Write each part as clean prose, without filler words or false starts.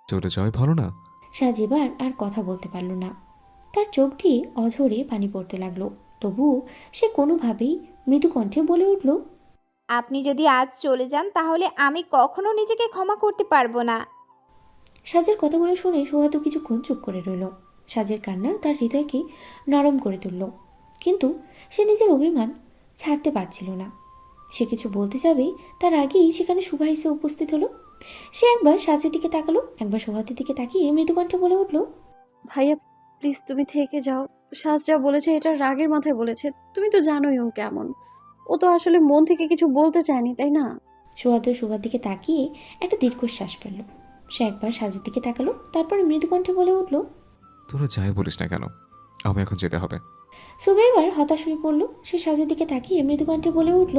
চলে যাওয়াই ভালো না? সাজ এবার আর কথা বলতে পারল না। তার চোখ দিয়ে অঝরে পানি পড়তে লাগলো। তবুও সে কোনোভাবেই মৃদু কণ্ঠে বলে উঠল, আপনি যদি আজ চলে যান তাহলে আমি কখনো নিজেকে ক্ষমা করতে পারবো না। সাজের কথাগুলো শুনে সোহাদও কিছুক্ষণ চুপ করে রইল। সাজের কান্না তার হৃদয়কে নরম করে তুলল, কিন্তু সে নিজের অভিমান ছাড়তে পারছিল না। সে কিছু বলতে যাবে তার আগেই সেখানে শুভা এসে উপস্থিত হলো। সে একবার সাজের দিকে তাকালো, একবার সোহাদের দিকে তাকিয়ে মৃদু কণ্ঠে বলে উঠল, ভাইয়া প্লিজ তুমি থেকে যাও। সাজ যা বলেছে এটা রাগের মাথায় বলেছে, তুমি তো জানোই ও কেমন। ও তো আসলে মন থেকে কিছু বলতে চায়নি, তাই না? সোহাদ সুগার দিকে তাকিয়ে একটা দীর্ঘশ্বাস ফেলল। সে একবার সাজের দিকে তাকালো, তারপরে মৃদু কণ্ঠে বলে উঠল, তোরা যাই বলিস না কেন, আমি এখন যেতে হবে। সুভা এবার হতাশ হয়ে পড়ল। সে সাজের দিকে তাকিয়ে মৃদু কণ্ঠে বলে উঠল,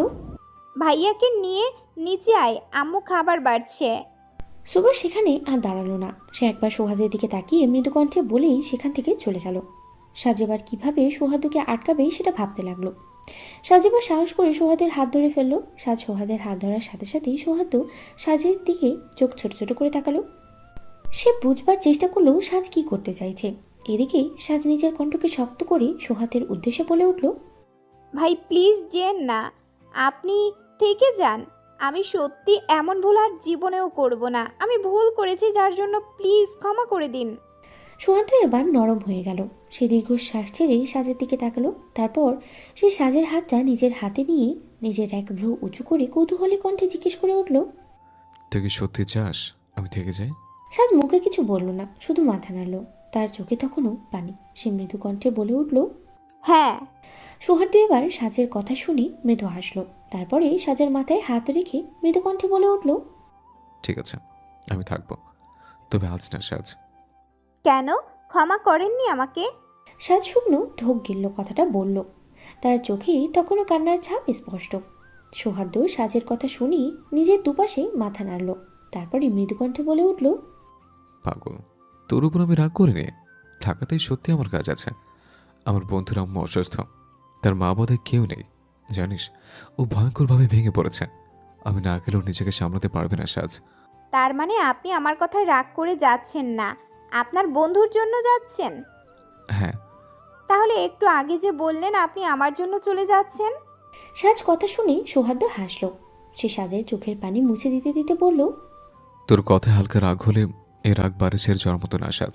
ভাইয়াকে নিয়ে নিচে আয়, আম্মু খাবার বাড়ছে। সুভা সেখানে আর দাঁড়ালো না। সে একবার সোহাদের দিকে তাকিয়ে মৃদু কণ্ঠে বলেই সেখান থেকে চলে গেল। সাজেবার কিভাবে সোহাদুকে আটকাবে সেটা ভাবতে লাগলো। সাজেবার সাহস করে সোহাদের হাত ধরে ফেললো। সাজ সোহাদের হাত ধরার সাথে সাথেই সোহাদু সাজের দিকে চোখ ছোট ছোট করে তাকালো। সে বুঝবার চেষ্টা করলো সাজ কি করতে চাইছে। এদিকে সাজ নিজের কণ্ঠকে শক্ত করে সোহাদের উদ্দেশ্যে বলে উঠল, ভাই প্লিজ যেন না, আপনি থেকে যান। আমি সত্যি এমন ভুল আর জীবনেও করব না। আমি ভুল করেছি যার জন্য প্লিজ ক্ষমা করে দিন। সোহাদ এবার নরম হয়ে গেল। সে দীর্ঘশ্বাস ছেড়ে সাজের দিকে তাকালো। তারপর সে সাজের হাতটা নিজের হাতে নিয়ে নিজের এক ভ্রু উঁচু করে কৌতূহলী কণ্ঠে জিজ্ঞেস করে উঠল, তুই কি সত্যি চাস আমি থেকে যাই? সাজ মুখে কিছু বলল না, শুধু মাথা নাড়ল। তার চোখে তখনও পানি। সে মৃদু কণ্ঠে বলে উঠল, হ্যাঁ। সোহার্দ এবার সাজের কথা শুনে মৃদু হাসল। তারপরে সাজের মাথায় হাত রেখে মৃদু কণ্ঠে বলে উঠল, ঠিক আছে, আমি থাকবো, তবে আজ না সাজ। কেন ক্ষমা করেননি আমাকে? সাজ শুকনো ঢোক গিলল কথাটা বলল। তার চোখে তখনও কান্নার ছাপ স্পষ্ট। সৌহার্দ্য সাজের কথা শুনি নিজের দুপাশে মাথা নাড়ল। তারপরে মৃদুকণ্ঠে বলে উঠল, পাগল, তোর উপর আমি রাগ করিনি। ঢাকাতেই সত্যি আমার কাজ আছে। আমার বন্ধুর আম্মু অসুস্থ, তার মা বোধহয় কেউ নেই। জানিস, ও ভয়ঙ্করভাবে ভেঙে পড়েছে। আমি না গেলেও নিজেকে সামলাতে পারবে না সাজ। তার মানে আপনি আমার কথায় রাগ করে যাচ্ছেন না, আপনার বন্ধুর জন্য যাচ্ছেন? হ্যাঁ। তাহলে একটু আগে যে বললেন আপনি আমার জন্য চলে যাচ্ছেন। সাজ কথা শুনে সৌহার্দ্য হাসল। সে সাজের চোখের পানি মুছে দিতে দিতে বলল, তোর কথায় হালকা রাগ হলে এ রাগ বাড়ে ছেড়ে যাওয়ার মতো না সাজ।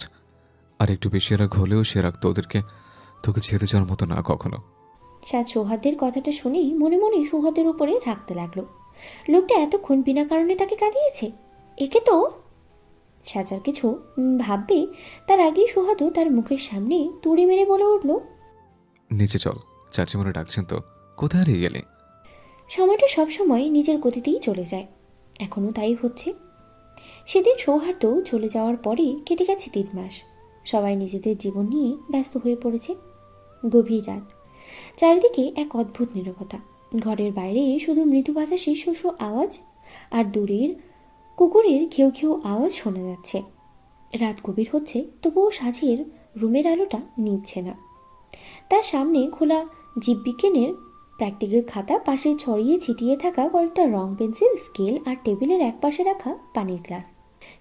আর একটু বেশি রাগ হলেও সে রাগ তোকে ছেড়ে যাওয়ার মতো না কখনো। সাজ সৌহার্দ্যের কথাটা শুনেই মনে মনে সৌহার্দ্যের উপরে রাখতে লাগলো। লোকটা এতক্ষণ বিনা কারণে তাকে কাঁদিয়েছে। একে তো সাজার কিছু ভাববে তার আগেই সোহাদু তার মুখের সামনে তুড়ি মেরে বলে উঠল, নিচে চল, চাচিমনে ডাকছেন তো। কোথায় হারিয়ে গেলে? সময়টা সবসময় নিজের গতিতেই চলে যায়। এখনও তাই হচ্ছে। সেদিন সৌহার্দ্য চলে যাওয়ার পরে কেটে গেছে 3 মাস। সবাই নিজেদের জীবন নিয়ে ব্যস্ত হয়ে পড়েছে। গভীর রাত, চারিদিকে এক অদ্ভুত নীরবতা। ঘরের বাইরে শুধু মৃদু বাতাসে শো শো আওয়াজ আর দূরের কুকুরের ঘেউ ঘেউ আওয়াজ শোনা যাচ্ছে। রাত গভীর হচ্ছে, তবুও সাজের রুমের আলোটা নিভছে না। তার সামনে খোলা জীববিজ্ঞানের প্র্যাকটিক্যাল খাতা, পাশে ছড়িয়ে ছিটিয়ে থাকা কয়েকটা রং পেন্সিল, স্কেল আর টেবিলের একপাশে রাখা পানির গ্লাস।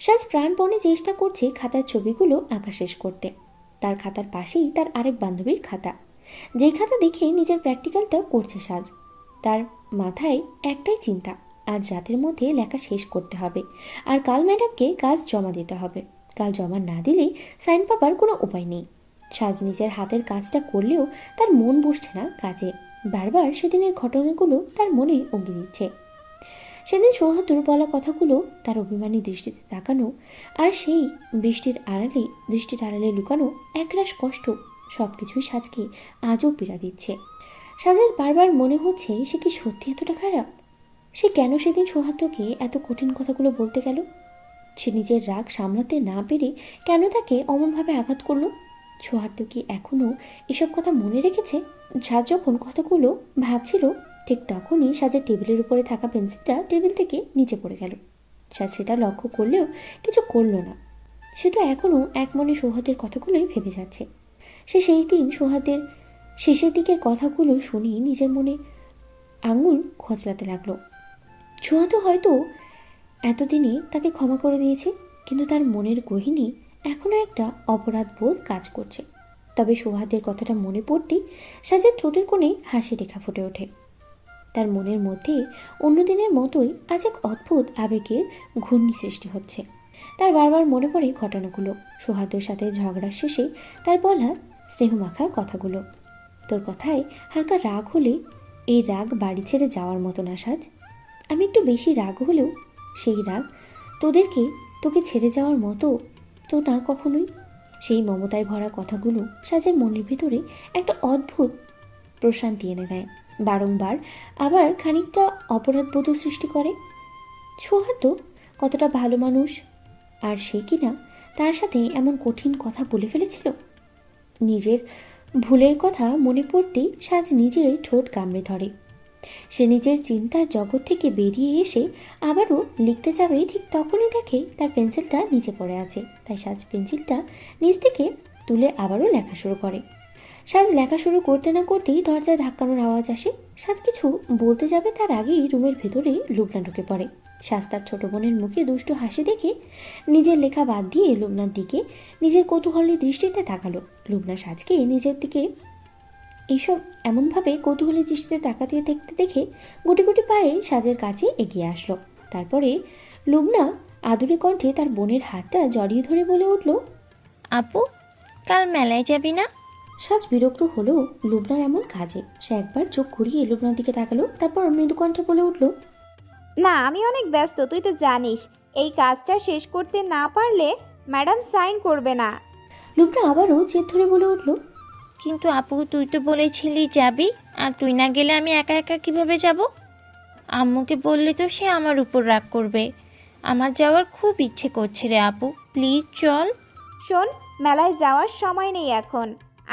সাজ প্রাণপণে চেষ্টা করছে খাতার ছবিগুলো আঁকা শেষ করতে। তার খাতার পাশেই তার আরেক বান্ধবীর খাতা, যেই খাতা দেখে নিজের প্র্যাকটিক্যালটা করছে সাজ। তার মাথায় একটাই চিন্তা, আজ রাতের মধ্যে লেখা শেষ করতে হবে আর কাল ম্যাডামকে কাজ জমা দিতে হবে। কাল জমা না দিলে সাইন পাবার কোনো উপায় নেই। সাজ নিজের হাতের কাজটা করলেও তার মন বসছে না কাজে। বারবার সেদিনের ঘটনাগুলো তার মনে উঁকি দিচ্ছে। সেদিন সৌহার্দ্যর বলা কথাগুলো, তার অভিমানী দৃষ্টিতে তাকানো, আর সেই দৃষ্টির আড়ালে লুকানো একরাশ কষ্ট, সব কিছুই সাজকে আজও পীড়া দিচ্ছে। সাজের বারবার মনে হচ্ছে সে কি সত্যি এতটা খারাপ? সে কেন সেদিন সৌহার্দ্যকে এত কঠিন কথাগুলো বলতে গেল? সে নিজের রাগ সামলাতে না পেরে কেন তাকে অমনভাবে আঘাত করলো? সৌহার্দ্য কি এখনও এসব কথা মনে রেখেছে? সাজ যখন কথাগুলো ভাবছিল, ঠিক তখনই সাজের টেবিলের উপরে থাকা পেন্সিলটা টেবিল থেকে নিচে পড়ে গেল। সাজ সেটা লক্ষ্য করলেও কিছু করলো না। সে তো এখনও এক মনে সৌহার্দ্যের কথাগুলোই ভেবে যাচ্ছে। সে সেই দিন সৌহার্দ্যের শেষের দিকের কথাগুলো শুনি নিজের মনে আঙুল খোঁচলাতে লাগলো। সৌহার্দ্য হয়তো এতদিনে তাকে ক্ষমা করে দিয়েছে, কিন্তু তার মনের গহীনে এখনও একটা অপরাধ বোধ কাজ করছে। তবে সোহাদের কথাটা মনে পড়তেই সাজের ঠোঁটের কোণে হাসি রেখা ফুটে ওঠে। তার মনের মধ্যে অন্যদিনের মতোই আজ এক অদ্ভুত আবেগের ঘূর্ণি সৃষ্টি হচ্ছে। তার বারবার মনে পড়ে ঘটনাগুলো, সোহাদের সাথে ঝগড়ার শেষে তার বলা স্নেহমাখা কথাগুলো। তোর কথায় হালকা রাগ হলে এই রাগ বাড়ি ছেড়ে যাওয়ার মতো না সাজ। আমি একটু বেশি রাগ হলেও সেই রাগ তোকে ছেড়ে যাওয়ার মতো তো না কখনোই। সেই মমতায় ভরা কথাগুলো সাজের মনের ভিতরে একটা অদ্ভুত প্রশান্তি এনে দেয়, বারংবার আবার খানিকটা অপরাধবোধ সৃষ্টি করে। সৌহার্দ্য কতটা ভালো মানুষ, আর সে কিনা তার সাথে এমন কঠিন কথা বলে ফেলেছিল। নিজের ভুলের কথা মনে পড়তেই সাজ নিজের ঠোঁট কামড়ে ধরে। সে নিজের চিন্তার জগৎ থেকে বেরিয়ে এসে আবারও লিখতে যাবে, ঠিক তখনই দেখে তার পেন্সিলটা নিচে পড়ে আছে। তাই সাজ পেন্সিলটা নিচ থেকে তুলে আবারও লেখা শুরু করে। সাজ লেখা শুরু করতে না করতেই দরজায় ধাক্কানোর আওয়াজ আসে। সাজ কিছু বলতে যাবে তার আগেই রুমের ভেতরে লুবনা ঢুকে পড়ে। সাজ তার ছোট বোনের মুখে দুষ্টু হাসি দেখে নিজের লেখা বাদ দিয়ে লুবনার দিকে নিজের কৌতূহলী দৃষ্টিতে তাকালো। লুবনা সাজকে নিজের দিকে এইসব এমনভাবে কৌতূহলী দৃষ্টিতে তাকাতে দেখতে দেখে গুটি গুটি পায়ে সাজের কাছে এগিয়ে আসলো। তারপরে লুবনা আদুরে কণ্ঠে তার বোনের হাতটা জড়িয়ে ধরে বলে উঠল, আপু, কাল মেলায় যাবি না? সাজ বিরক্ত হলো লুবনার এমন কাজে। সে একবার চোখ ঘুরিয়ে লুবনার দিকে তাকালো, তারপর মৃদু কণ্ঠে বলে উঠল, না, আমি অনেক ব্যস্ত, তুই তো জানিস। এই কাজটা শেষ করতে না পারলে ম্যাডাম সাইন করবে না। লুবনা আবারও জেদ ধরে বলে উঠল, কিন্তু আপু, তুই তো বলেছিলি যাবি, আর তুই না গেলে আমি একা একা কিভাবে যাব? আম্মুকে বললে তো সে আমার উপর রাগ করবে। আমার যাওয়ার খুব ইচ্ছে করছে রে আপু, প্লিজ চল। শোন, মেলায় যাওয়ার সময় নেই এখন।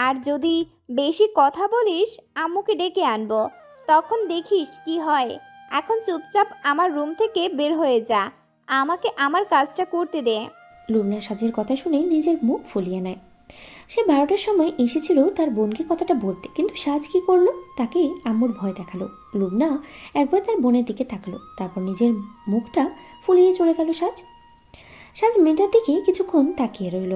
আর যদি বেশি কথা বলিস আম্মুকে ডেকে আনবো, তখন দেখিস কি হয়। এখন চুপচাপ আমার রুম থেকে বের হয়ে যা, আমাকে আমার কাজটা করতে দে। লুবনা সাজের কথা শুনে নিজের মুখ ফুলিয়ে নেয়। সে 12টার সময় এসেছিল তার বোনকে কথাটা বলতে, কিন্তু সাজ কি করলো, তাকে আম্মুর ভয় দেখালো। লুবনা একবার তার বোনের দিকে তাকালো, তারপর নিজের মুখটা ফুলিয়ে চলে গেল। সাজ মেয়েটার দিকে কিছুক্ষণ তাকিয়ে রইল,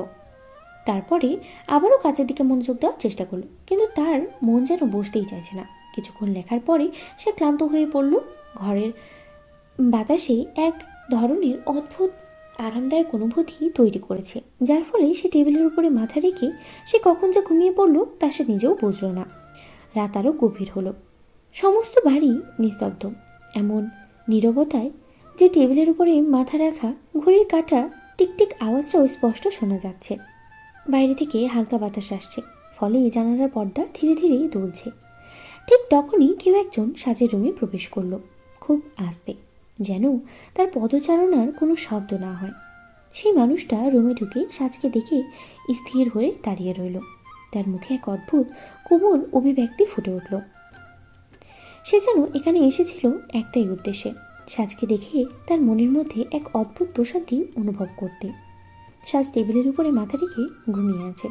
তারপরে আবারও কাজের দিকে মনোযোগ দেওয়ার চেষ্টা করলো, কিন্তু তার মন যেন বসতেই চাইছে না। কিছুক্ষণ লেখার পরে সে ক্লান্ত হয়ে পড়ল। ঘরের বাতাসে এক ধরনের অদ্ভুত আরামদায়ক অনুভূতি তৈরি করেছে, যার ফলে সে টেবিলের উপরে মাথা রেখে সে কখন যে ঘুমিয়ে পড়ল তা সে নিজেও বুঝল না। রাত আরও গভীর হলো, সমস্ত বাড়ি নিস্তব্ধ। এমন নীরবতায় যে টেবিলের উপরে মাথা রাখা ঘড়ির কাঁটা টিকটিক আওয়াজটাও স্পষ্ট শোনা যাচ্ছে। বাইরে থেকে হালকা বাতাস আসছে, ফলে জানালার পর্দা ধীরে ধীরে দুলছে। ঠিক তখনই কেউ একজন সাজের রুমে প্রবেশ করলো, খুব আস্তে, যেন তার পদচারণার কোনো শব্দ না হয়। সেই মানুষটা রুমে ঢুকে সাজকে দেখে স্থির হয়ে দাঁড়িয়ে রইল। তার মুখে এক অদ্ভুত কোমল অভিব্যক্তি ফুটে উঠল। সে যেন এখানে এসেছিল একটাই উদ্দেশ্যে, সাজকে দেখে তার মনের মধ্যে এক অদ্ভুত প্রশান্তি অনুভব করতে। সাজ টেবিলের উপরে মাথা রেখে ঘুমিয়ে আছে।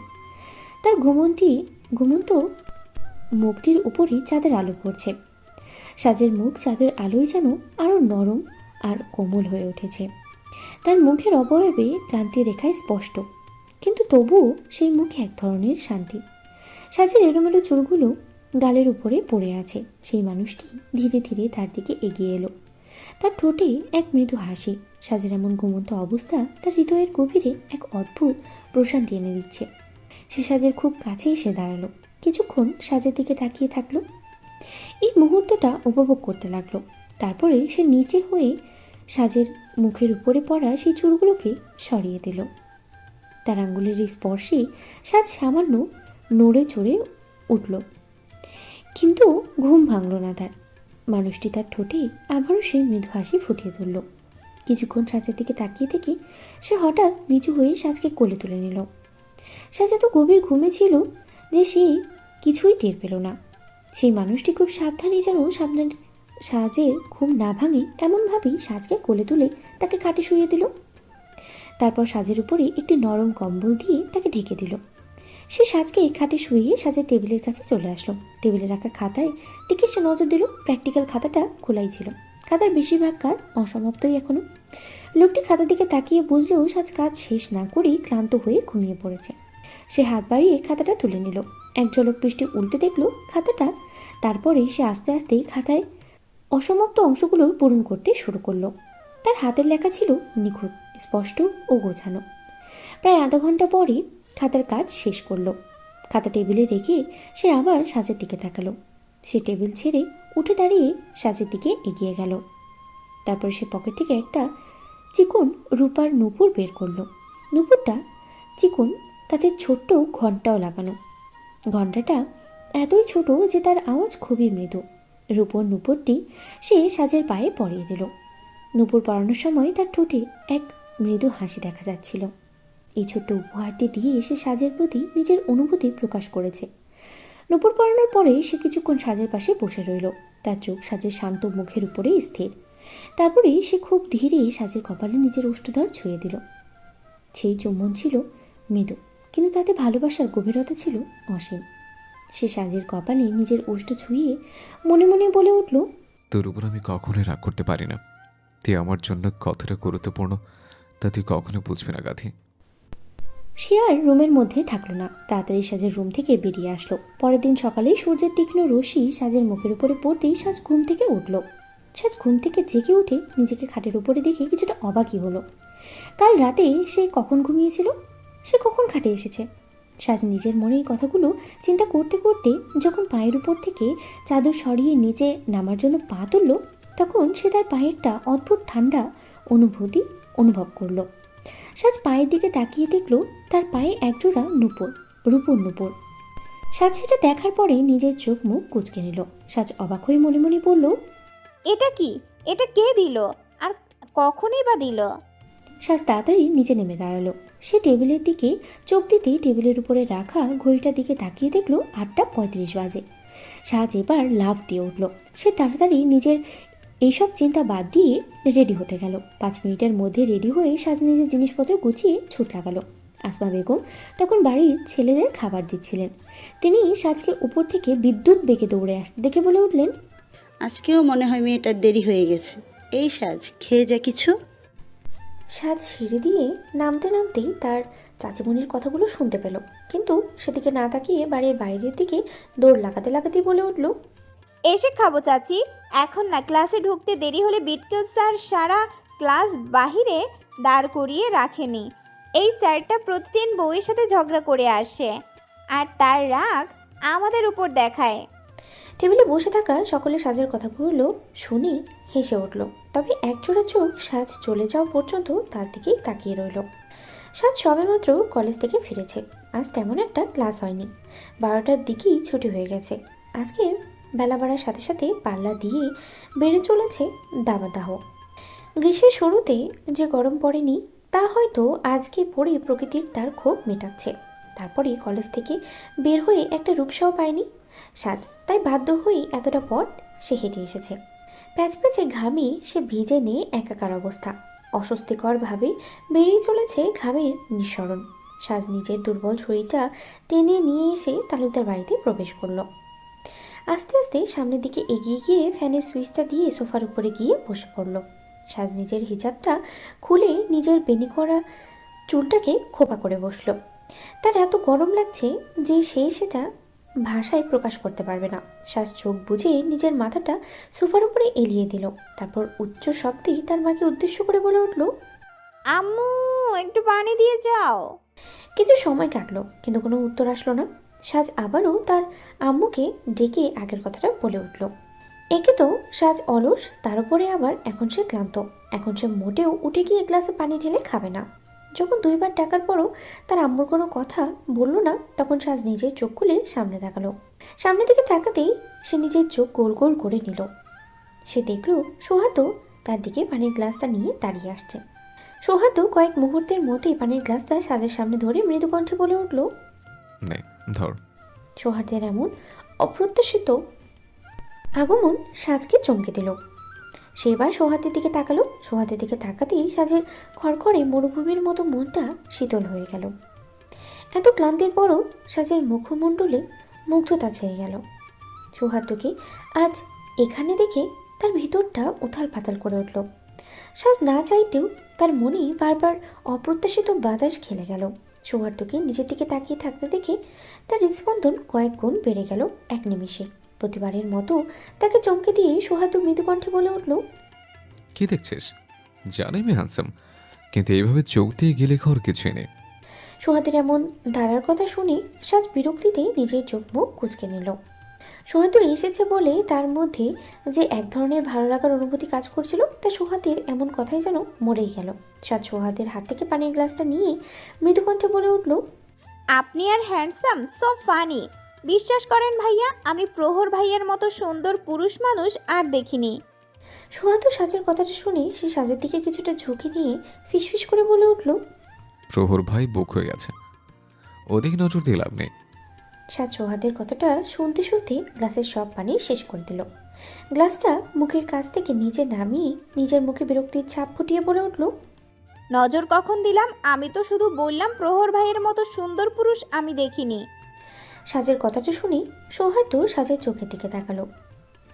তার ঘুমন্ত মুখটির উপরে চাঁদের আলো পড়ছে। সাজের মুখ চাঁদের আলোয় যেন আরও নরম আর কোমল হয়ে উঠেছে। তার মুখের অবয়বে ক্লান্তি রেখায় স্পষ্ট, কিন্তু তবুও সেই মুখে এক ধরনের শান্তি। সাজের এলোমেলো চুলগুলো গালের উপরে পড়ে আছে। সেই মানুষটি ধীরে ধীরে তার দিকে এগিয়ে এলো, তার ঠোঁটে এক মৃদু হাসি। সাজের এমন ঘুমন্ত অবস্থা তার হৃদয়ের গভীরে এক অদ্ভুত প্রশান্তি এনে দিচ্ছে। সে সাজের খুব কাছে এসে দাঁড়ালো, কিছুক্ষণ সাজের দিকে তাকিয়ে থাকলো, এই মুহূর্তটা উপভোগ করতে লাগলো। তারপরে সে নিচে হয়ে সাজের মুখের উপরে পড়া সেই চুলগুলোকে সরিয়ে দিল। তার আঙ্গুলের স্পর্শে সাজ সামান্য নড়ে চড়ে উঠল, কিন্তু ঘুম ভাঙল না তার। মানুষটি তার ঠোঁটে আবারও সেই মৃদু হাসি ফুটিয়ে তুলল। কিছুক্ষণ সাজের দিকে তাকিয়ে থেকে সে হঠাৎ নিচু হয়ে সাজকে কোলে তুলে নিল। সাজ এত গভীর ঘুমে ছিল যে সে কিছুই টের পেল না। সেই মানুষটি খুব সাবধানে যেন সাজের ঘুম না ভাঙে এমনভাবেই সাজকে কোলে তুলে তাকে খাটে শুইয়ে দিল। তারপর সাজের উপরে একটি নরম কম্বল দিয়ে তাকে ঢেকে দিল। সে সাজকে খাটে শুইয়ে সাজের টেবিলের কাছে চলে আসলো। টেবিলে রাখা খাতায় দিকে সে নজর দিল। প্র্যাকটিক্যাল খাতাটা খোলাই ছিল, খাতার বেশিরভাগ কাজ অসমাপ্তই এখনো। লোকটি খাতার দিকে তাকিয়ে বুঝলেও সাজ কাজ শেষ না করেই ক্লান্ত হয়ে ঘুমিয়ে পড়েছে। সে হাত বাড়িয়ে খাতাটা তুলে নিল। এক ঝলক পৃষ্ঠে উল্টে দেখল খাতাটা। তারপরে সে আস্তে আস্তে খাতায় অসমাপ্ত অংশগুলো পূরণ করতে শুরু করলো। তার হাতের লেখা ছিল নিখুঁত, স্পষ্ট ও গোছানো। প্রায় আধা ঘন্টা পরে খাতার কাজ শেষ করলো। খাতা টেবিলে রেখে সে আবার সাজের দিকে তাকালো। সে টেবিল ছেড়ে উঠে দাঁড়িয়ে সাজের দিকে এগিয়ে গেল। তারপর সে পকেট থেকে একটা চিকন রূপার নূপুর বের করলো। নূপুরটা চিকন, তাতে ছোট্ট ঘণ্টাও লাগানো। ঘণ্টাটা এতই ছোট যে তার আওয়াজ খুবই মৃদু। রূপোর নূপুরটি সে সাজের পায়ে পরিয়ে দিল। নূপুর পরানোর সময় তার ঠোঁটে এক মৃদু হাসি দেখা যাচ্ছিল। এই ছোট্ট উপহারটি দিয়ে সে সাজের প্রতি নিজের অনুভূতি প্রকাশ করেছে। নূপুর পরানোর পরে সে কিছুক্ষণ সাজের পাশে বসে রইল, তার চোখ সাজের শান্ত মুখের উপরে স্থির। তারপরে সে খুব ধীরে সাজের কপালে নিজের ওষ্ঠধর ছুঁয়ে দিল। সেই চুম্বন ছিল মৃদু, কিন্তু তাতে ভালোবাসার গভীরতা ছিল অসীম। সে সাজের কপালে নিজের ওষ্ঠ ছুঁয়ে মনে মনে বলে উঠল, তোর উপর আমি কখনোই রাগ করতে পারি না। তুই আমার জন্য কতটা গুরুত্বপূর্ণ তা তুই কখনো বুঝবি না গাধি। সে আর রুমের মধ্যে থাকলো না, তাড়াতাড়ি সাজের রুম থেকে বেরিয়ে আসলো। পরের দিন সকালে সূর্যের তীক্ষ্ণ রশ্মি সাজের মুখের উপরে পড়তেই সাজ ঘুম থেকে উঠল। সাজ ঘুম থেকে জেগে উঠে নিজেকে খাটের উপরে দেখে কিছুটা অবাকই হলো। কাল রাতে সে কখন ঘুমিয়েছিল, সে কখন খাটে এসেছে? সাজ নিজের মনের কথাগুলো চিন্তা করতে করতে যখন পায়ের উপর থেকে চাদর সরিয়ে নিচে নামার জন্য পা তুলল, তখন সে তার পায়ে একটা অদ্ভুত ঠান্ডা অনুভূতি অনুভব করলো। সাজ পায়ের দিকে তাকিয়ে দেখল তার পায়ে একজোড়া নূপুর, রূপোর নূপুর। সাজ সেটা দেখার পরে নিজের চোখ মুখ কুঁচকে নিল। সাজ অবাক হয়ে মনে মনে বলল, এটা কি? এটা কে দিল? আর কখনই বা দিল? সাজ তাড়াতাড়ি নিচে নেমে দাঁড়ালো। সে টেবিলের দিকে চোখ দিতে টেবিলের উপরে রাখা ঘড়িটার দিকে তাকিয়ে দেখল 8:35 বাজে। সাজ এবার লাফ দিয়ে উঠল। সে তাড়াতাড়ি নিজের এইসব চিন্তা বাদ দিয়ে রেডি হতে গেল। 5 মিনিটের মধ্যে রেডি হয়ে সাজ নিজের জিনিসপত্র গুছিয়ে ছুট লাগালো। আসমা বেগম তখন বাড়ির ছেলেদের খাবার দিচ্ছিলেন। তিনি সাজকে উপর থেকে বিদ্যুৎ বেগে দৌড়ে আসতে দেখে বলে উঠলেন, আজকেও মনে হয় মেয়েটার দেরি হয়ে গেছে। এই সাজ, খেয়ে যা কিছু। সাজ সিঁড়ি দিয়ে নামতে নামতেই তার চাচিমণির কথাগুলো শুনতে পেল, কিন্তু সেদিকে না তাকিয়ে বাড়ির বাইরের দিকে দৌড় লাগাতে লাগাতেই বলে উঠল, এসে খাবো চাচি, এখন না। ক্লাসে ঢুকতে দেরি হলে বিটকেল স্যার সারা ক্লাস বাহিরে দাঁড় করিয়ে রাখেনি। এই স্যারটা প্রতিদিন বউয়ের সাথে ঝগড়া করে আসে, আর তার রাগ আমাদের উপর দেখায়। টেবিলে বসে থাকা সকলে সাজের কথাগুলো শুনে হেসে উঠল। তবে একজোড়া চোখ সাজ চলে যাওয়া পর্যন্ত তার দিকেই তাকিয়ে রইল। সাজ সবেমাত্র কলেজ থেকে ফিরেছে। আজ তেমন একটা ক্লাস হয়নি। 12টার দিকেই ছুটি হয়ে গেছে। আজকে বেলা বাড়ার সাথে সাথে পাল্লা দিয়ে বেড়ে চলেছে দাবাদাহ। গ্রীষ্মের শুরুতে যে গরম পড়েনি তা হয়তো আজকে পড়ে প্রকৃতির তার ক্ষোভ মেটাচ্ছে। তারপরে কলেজ থেকে বের হয়ে একটা রূপসাও পায়নি সাজ, তাই বাধ্য হয়েই এতটা পথ সে হেঁটে এসেছে। প্যাচপ্যাচে ঘামে সে ভিজে নিয়ে একাকার অবস্থা। অস্বস্তিকরভাবে বেরিয়ে চলেছে ঘামের নিঃসরণ। সাজ নিজের দুর্বল শরীরটা টেনে নিয়ে এসে তালুকদার বাড়িতে প্রবেশ করলো। আস্তে আস্তে সামনের দিকে এগিয়ে গিয়ে ফ্যানের সুইচটা দিয়ে সোফার উপরে গিয়ে বসে পড়ল। সাজ নিজের হিজাবটা খুলে নিজের বেনি করা চুলটাকে খোপা করে বসলো। তার এত গরম লাগছে যে সে সেটা ভাষায় প্রকাশ করতে পারবে না। সাজ চোখ বুজে নিজের মাথাটা সোফার উপরে এলিয়ে দিল। তারপর উচ্চ শব্দে তার মাকে উদ্দেশ্য করে বলে উঠল, আম্মু, একটু পানি দিয়ে যাও। কিছু সময় কাটলো, কিন্তু কোনো উত্তর আসলো না। সাজ আবারও তার আম্মুকে ডেকে আগের কথাটা বলে উঠল। একে তো সাজ অলস, তার উপরে আবার এখন সে ক্লান্ত। এখন সে মোটেও উঠে গিয়ে গ্লাসে পানি ঢেলে খাবে না। যখন 2 বার ডাকার পরও তার আম্মুর কোনো কথা বলল না, তখন সাজ নিজের চোখ খুলে সামনে তাকালো। সামনের দিকে তাকাতেই সে নিজের চোখ গোল গোল করে নিল। সে দেখল সোহাতো তার দিকে পানির গ্লাসটা নিয়ে দাঁড়িয়ে আসছে। সোহাতো কয়েক মুহূর্তের মধ্যেই পানির গ্লাসটা সাজের সামনে ধরে মৃদু কণ্ঠে বলে উঠল, নে ধর। সোহাতের এমন অপ্রত্যাশিত আগমন সাজকে চমকে দিল। সে এবার সোহাতের দিকে তাকালো। সোহাতের দিকে তাকাতেই সাজের খড়খড়ে মরুভূমির মতো মনটা শীতল হয়ে গেল। এত ক্লান্তির পরও সাজের মুখমণ্ডলে মুগ্ধতা ছেয়ে গেল। সোহাতকে আজ এখানে দেখে তার ভিতরটা উথাল পাতাল করে উঠল। সাজ না চাইতেও তার মনে বারবার অপ্রত্যাশিত বাতাস খেলে গেল। সৌহার্দ্যকে নিজের দিকে তাকিয়ে থাকতে দেখে তার হৃদস্পন্দন কয়েক গুণ বেড়ে গেল এক নিমিষে। প্রতিবারের মতো তাকে চমকে দিয়ে সৌহার্দ্য মৃদু কণ্ঠে বলে উঠল, কি দেখছিস? জানি আমি হ্যান্ডসাম, কিন্তু এইভাবে চোখ দিয়ে গিলে খাওয়ার কিছুই নেই। সোহাদের এমন ধারার কথা শুনে সাজ বিরক্তিতে নিজের চোখ মুখ কুঁচকে নিল। সোহাদ এসেছে বলে তার মধ্যে যে এক ধরনের ভালো লাগার অনুভূতি কাজ করছিল, তা সোহাদের এমন কথাই যেন মরেই গেল। সাজ সোহাদের হাত থেকে পানির গ্লাসটা নিয়ে মৃদুকণ্ঠে বলে উঠল, আপনি আর হ্যান্ডসাম, সো ফানি। বিশ্বাস করেন ভাইয়া, আমি প্রহর ভাইয়ের মতো সুন্দর পুরুষ মানুষ আর দেখিনি। সোহাদ সাজের কথাটা শুনে সে সাজের দিকে কিছুটা ঝুঁকে নিয়ে ফিসফিস করে বলে উঠল, প্রহর ভাই বুক হয়ে গেছে, ওদিকে নজর দিয়ে লাভ নেই। সাজ সোহাদের কথাটা শুনতে শুনতে গ্লাসের সব পানি শেষ করে দিল। গ্লাসটা মুখের কাছ থেকে নিচে নামিয়ে নিজের মুখে বিরক্তির ছাপ ফুটিয়ে বলে উঠল, নজর কখন দিলাম? আমি তো শুধু বললাম প্রহর ভাইয়ের মতো সুন্দর পুরুষ আমি দেখিনি। সাজের কথাটা শুনে সৌহার্দ্য সাজের চোখের দিকে তাকালো।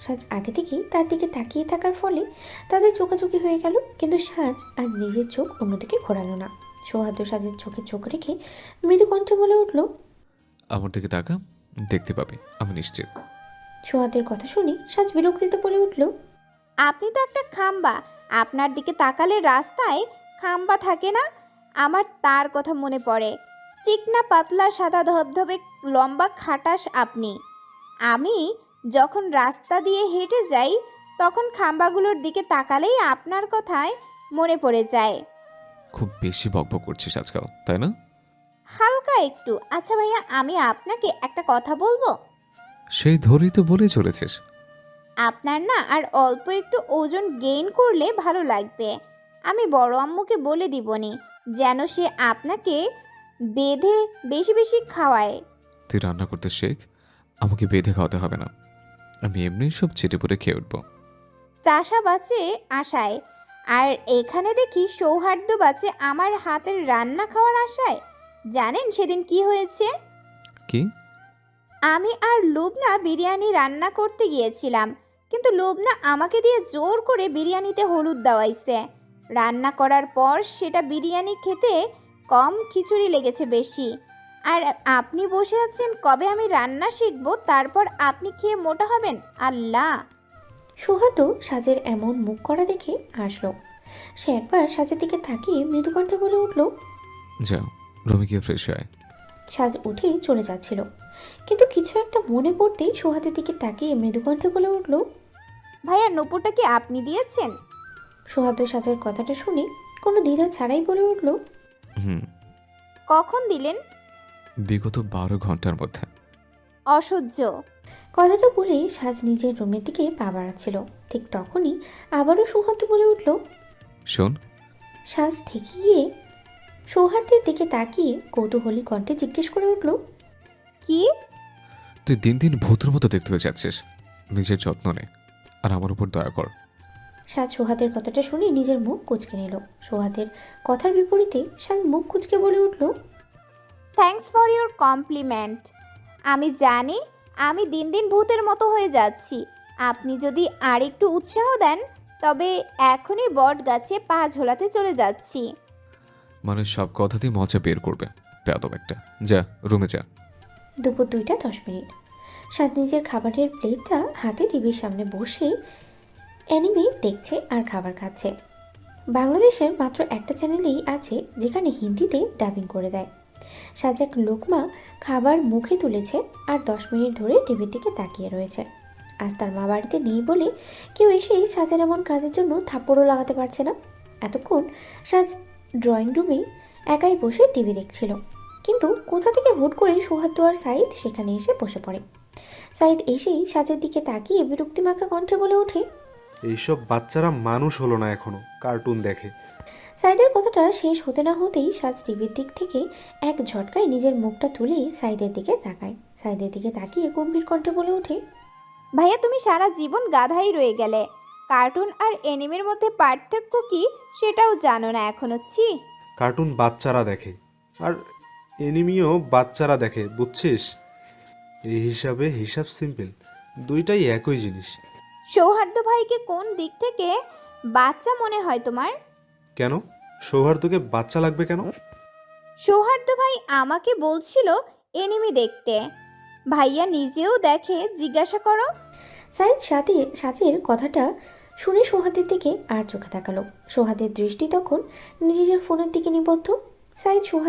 সাজ আগে থেকেই তার দিকে তাকিয়ে থাকার ফলে তাদের চোখাচোখি হয়ে গেল, কিন্তু সাজ আজ নিজের চোখ অন্যদিকে ঘোরালো না। সৌহার্দ্য সাজের চোখে চোখ রেখে মৃদু কণ্ঠে বলে উঠল, আমার দিকে তাকা, দেখতে পাবি আমি নিশ্চিত। সৌহার্দ্যের কথা শুনে সাজ বিরক্তিতে বলে উঠল, আপনি তো একটা খাম্বা, আপনার দিকে তাকালে রাস্তায় খাম্বা থাকে না? আমার তার কথা মনে পড়ে। চিকনা পাতলা সাদা ধবধবে লম্বা খাটাস আপনি। আমি যখন রাস্তা দিয়ে হেঁটে যাই তখন খাম্বাগুলোর দিকে তাকালেই আপনার কথায় মনে পড়ে যায়। খুব বেশি বকবক করছিস আজকাল, তাই না? হালকা একটু। আচ্ছা ভাইয়া, আমি আপনাকে একটা কথা বলবো? সেই ধরেই তো বলেই চলেছিস। আপনার না আর অল্প একটু ওজন গেইন করলে ভালো লাগবে। আমি বড় আম্মুকে বলে দিবনি যেন সে আপনাকে বেঁধে বেশি বেশি খাওয়ায়। তুই রান্না করতে শেখ, আমাকে বেঁধে খাওয়াতে হবে না, আমি এমনি সব চেটে পুটে খেয়ে উঠবো। চাষা বাঁচে আশায়, আর এখানে দেখি সৌহার্দ্য বাঁচে আমার হাতের রান্না খাওয়ার আশায়। জানেন সেদিন কি হয়েছে? কি? আমি আর লুবনা বিরিয়ানি রান্না করতে গিয়েছিলাম, কিন্তু লুবনা আমাকে দিয়ে জোর করে বিরিয়ানিতে হলুদ দেওয়াইছে। রান্না করার পর সেটা বিরিয়ানি খেতে কম, খিচুড়ি লেগেছে বেশি। আর আপনি বসে আছেন কবে আমি রান্না শিখবো, তারপর আপনি খেয়ে মোটা হবেন। আল্লাহ! সৌহার্দ্য সাজের এমন মুখ করা দেখে আসলো। সে একবার সাজের দিকে তাকিয়ে মৃদুকণ্ঠে বলে উঠল, যাও রুমে গিয়ে ফ্রেশ হয়। সাজ উঠে চলে যাচ্ছিল, কিন্তু কিছু একটা মনে পড়তেই সৌহার্দের দিকে তাকিয়ে মৃদুকণ্ঠে বলে উঠল, ভাইয়া নুপুরটা কি আপনি দিয়েছেন? সৌহার্দ্য সাজের কথাটা শুনে কোনো দ্বিধা ছাড়াই বলে উঠল, হুম, কখন দিলেন? বিগত 12 ঘন্টার মধ্যে। অসহ্য! কথাটা বলে সাজ নিজের রুমের দিকে পা বাড়াচ্ছিল, ঠিক তখনই আবারও সৌহার্দ্য বলে উঠল। শোন, সাজ থেকে গিয়ে সৌহার্দ্যের দিকে তাকিয়ে কৌতূহলী কণ্ঠে জিজ্ঞেস করে উঠল, কি? তুই দিন দিন ভূতের মতো দেখতে হয়ে যাচ্ছিস, নিজের যত্ন নে আর আমার উপর দয়া কর। সাজ সোহাদের কথাটা শুনে নিজের মুখ কুঁচকে নিল। সোহাদের কথার বিপরীতে সাজ মুখ কুঁচকে বলে উঠল, থ্যাঙ্কস ফর ইউর কমপ্লিমেন্ট। আমি জানি আমি দিন দিন ভূতের মতো হয়ে যাচ্ছি। আপনি যদি আর একটু উৎসাহ দেন তবে এখনই বট গাছে পা ঝোলাতে চলে যাচ্ছি। মানে সব কথাতেই মজা বের করবে, বেয়াদব একটা। যা রুমে যা। দুপুর 2টা 10 মিনিট। সাজ নিজের খাবারের প্লেটটা হাতে টিভির সামনে বসে অ্যানিমে দেখছে আর খাবার খাচ্ছে। বাংলাদেশের মাত্র একটা চ্যানেলেই আছে যেখানে হিন্দিতে ডাবিং করে দেয়। সাজ এক লোকমা খাবার মুখে তুলেছে আর 10 মিনিট ধরে টিভির দিকে তাকিয়ে রয়েছে। আজ তার মা বাড়িতে নেই বলে কেউ এসেই সাজের এমন কাজের জন্য থাপ্পড়ও লাগাতে পারছে না। এতক্ষণ সাজ ড্রয়িং রুমে একাই বসে টিভি দেখছিল, কিন্তু কোথা থেকে হুট করে সৌহার্দ্য আর সাইদ সেখানে এসে বসে পড়ে। সাইদ এসেই সাজের দিকে তাকিয়ে বিরক্তিমাখা কণ্ঠে বলে ওঠে, এইসব বাচ্চারা মানুষ হলো না এখনো, কার্টুন দেখে। সাইদের কথাটা শেষ হতে না হতেই সাজ টিভির দিক থেকে এক ঝটকায় নিজের মুখটা তুলে সাইদের দিকে তাকায়। সাইদের দিকে তাকিয়ে গম্ভীর কণ্ঠে বলে ওঠে, ভাইয়া তুমি সারা জীবন গাধাই রয়ে গেলে। কার্টুন আর এনিমের মধ্যে পার্থক্য কি সেটাও জানো না এখনো। ছি! কার্টুন বাচ্চারা দেখে আর এনিমিও বাচ্চারা দেখে, বুঝছিস? এই হিসাবে হিসাব সিম্পল, দুইটাই একই জিনিস। সৌহার্দ্য ভাইকে কোন দিক থেকে বাচ্চা মনে হয় তোমার? কেন? সৌহার্দ্যকে বাচ্চা লাগবে কেন? সৌহার্দ্য ভাই আমাকে বলছিল এনিমি দেখতে। ভাইয়া নিজেও দেখে, জিজ্ঞাসা করো। সাইদ সাজের কথাটা শুনে সোহাদের দিকে আর চোখে তাকালো। সোহাদের দৃষ্টি তখন নিজের ফোনের দিকে নিবদ্ধ। সাইদ সোহাদ